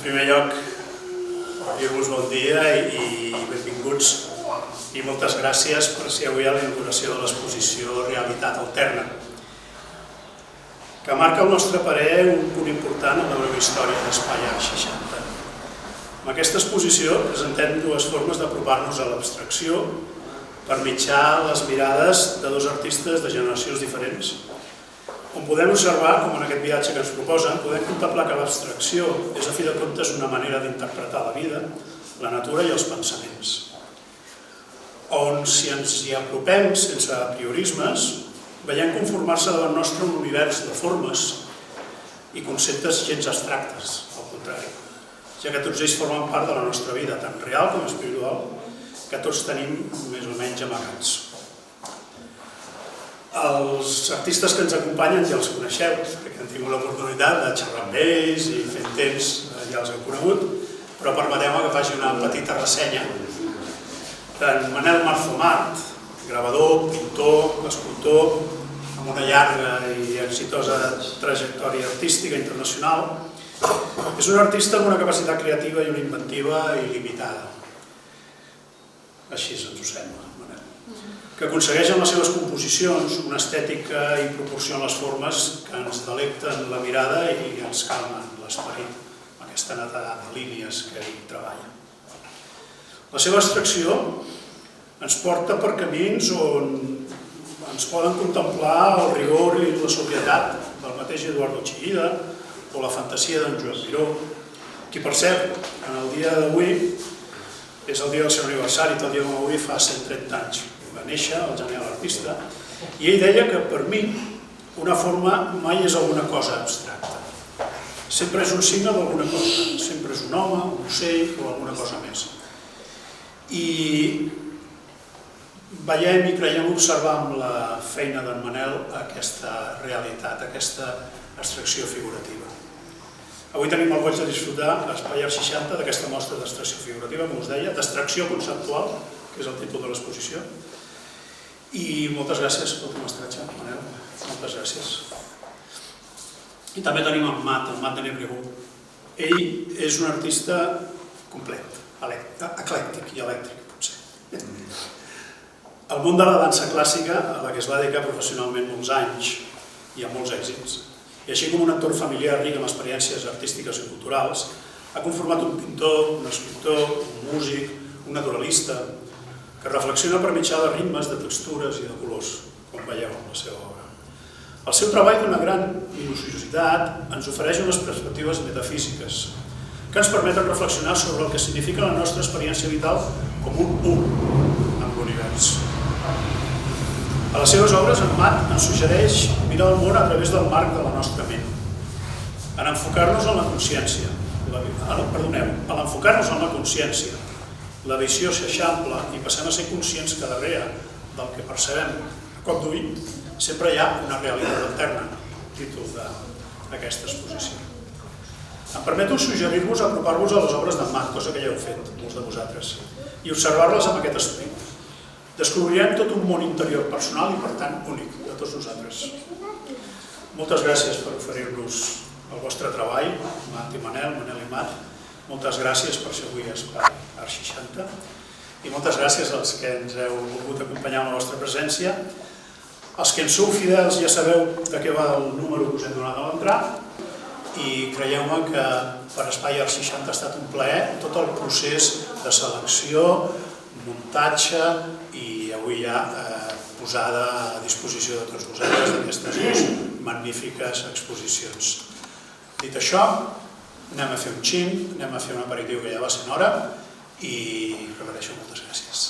primer lloc, dir-vos bon dia i benvinguts i moltes gràcies per ser avui a la inauguració de l'exposició Realitat Alterna, que marca al nostre parer un punt important en la breu història d'Espai Art 60. Amb aquesta exposició presentem dues formes d'apropar-nos a l'abstracció per mitjà les mirades de dos artistes de generacions diferents, on podem observar com en aquest viatge que ens proposen podem contemplar que l'abstracció és a fi de comptes una manera d'interpretar la vida, la natura i els pensaments, on si ens hi apropem sense apriorismes veiem conformar-se davant nostre un univers de formes i conceptes gens abstractes, al contrari, ja que tots ells formen part de la nostra vida, tant real com espiritual, que tots tenim més o menys amagats. Els artistes que ens acompanyen ja els coneixeu, perquè han tingut l'oportunitat de xerrar amb ells i fent temps ja els heu conegut, però permeteu-me que faci una petita ressenya d'en Manel Marzomart, gravador, pintor, escultor, amb una llarga i exitosa trajectòria artística internacional. És un artista amb una capacitat creativa i una inventiva il·limitada. Així ens ho sembla, Manel. Que aconsegueix en les seves composicions una estètica i proporció en les formes que ens delecten la mirada i ens calmen l'esperit, amb aquesta netedat de línies que ell treballa. La seva abstracció ens porta per camins on ens poden contemplar el rigor i la sobrietat del mateix Eduardo Chillida o la fantasia d'en Joan Miró, qui, per cert, en el dia d'avui és el dia del seu aniversari, tot el dia d'avui fa 130 anys. Va néixer el genial artista, i ell deia que per mi una forma mai és alguna cosa abstracta. Sempre és un signe d'alguna cosa, sempre és un home, un ocell o alguna cosa més. I veiem i creiem observar amb la feina d'en Manel aquesta realitat, aquesta abstracció figurativa. Avui tenim el goig de disfrutar a Espai Art 60 d'aquesta mostra d'abstracció figurativa, com us deia, d'abstracció conceptual, que és el títol de l'exposició. I moltes gràcies pel teu mestratge, Manel. Moltes gràcies. I també tenim en Mat de Nebrego. Ell és un artista complet, eclèctic i elèctric, potser. El món de la dansa clàssica, a la que es va dedicar professionalment molts anys i amb molts èxits, i així com un entorn familiar ric amb experiències artístiques i culturals, ha conformat un pintor, un escriptor, un músic, un naturalista, que reflexiona per mitjà de ritmes, de textures i de colors, com veieu en la seva obra. El seu treball d'una gran minuciositat ens ofereix unes perspectives metafísiques que ens permeten reflexionar sobre el que significa la nostra experiència vital com un amb l'univers. A les seves obres, en Mat ens suggereix mirar el món a través del marc de la nostra ment, en enfocar-nos en la consciència, a l'enfocar-nos en la consciència, la visió s'eixampla i passem a ser conscients que darrere del que percebem a cop d'ull sempre hi ha una realitat alterna, títol d'aquesta exposició. Em permeto suggerir-vos apropar-vos a les obres d'en Mat, cosa que ja heu fet, molts de vosaltres, i observar-les amb aquest esperit. Descobrirem tot un món interior personal i, per tant, únic de tots nosaltres. Moltes gràcies per oferir-nos el vostre treball, Mat i Manel, Manel i Mat. Moltes gràcies per ser avui a Espai Art 60 i moltes gràcies als que ens heu volgut acompanyar amb la vostra presència. Els que ens sou fidels ja sabeu de què va el número que us hem donat a l'entrar i creieu-me que per Espai Art 60 ha estat un plaer tot el procés de selecció, muntatge i avui ja posada a disposició de tots vosaltres d'aquestes dues magnífiques exposicions. Dit això, anem a fer un xin, anem a fer un aperitiu que ja va sent hora i repeteixo moltes gràcies.